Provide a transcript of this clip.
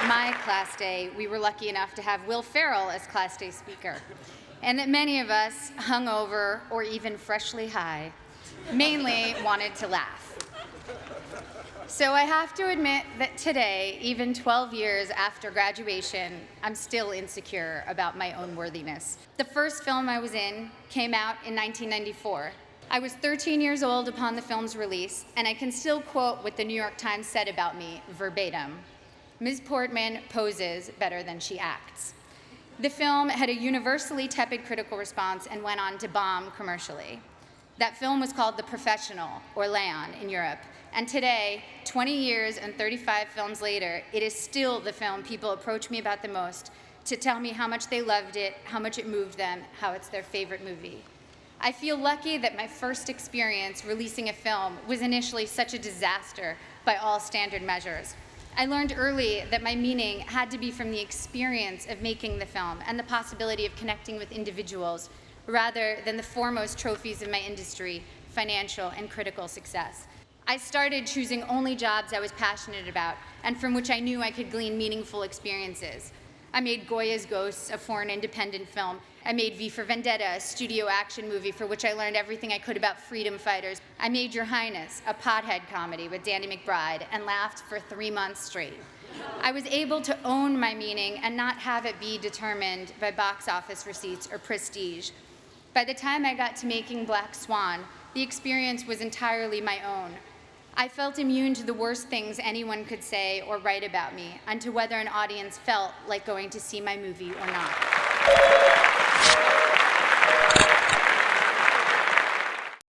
my class day, we were lucky enough to have Will Ferrell as class day speaker, and that many of us, hungover or even freshly high, mainly wanted to laugh. So I have to admit that today, even 12 years after graduation, I'm still insecure about my own worthiness. The first film I was in came out in 1994. I was 13 years old upon the film's release, and I can still quote what the New York Times said about me verbatim. Ms. Portman poses better than she acts. The film had a universally tepid critical response and went on to bomb commercially. That film was called The Professional, or Leon, in Europe. And today, 20 years and 35 films later, it is still the film people approach me about the most to tell me how much they loved it, how much it moved them, how it's their favorite movie. I feel lucky that my first experience releasing a film was initially such a disaster by all standard measures. I learned early that my meaning had to be from the experience of making the film and the possibility of connecting with individuals rather than the foremost trophies of my industry, financial and critical success. I started choosing only jobs I was passionate about and from which I knew I could glean meaningful experiences. I made Goya's Ghosts, a foreign independent film. I made V for Vendetta, a studio action movie for which I learned everything I could about freedom fighters. I made Your Highness, a pothead comedy with Danny McBride, and laughed for 3 months straight. I was able to own my meaning and not have it be determined by box office receipts or prestige. By the time I got to making Black Swan, the experience was entirely my own. I felt immune to the worst things anyone could say or write about me, and to whether an audience felt like going to see my movie or not.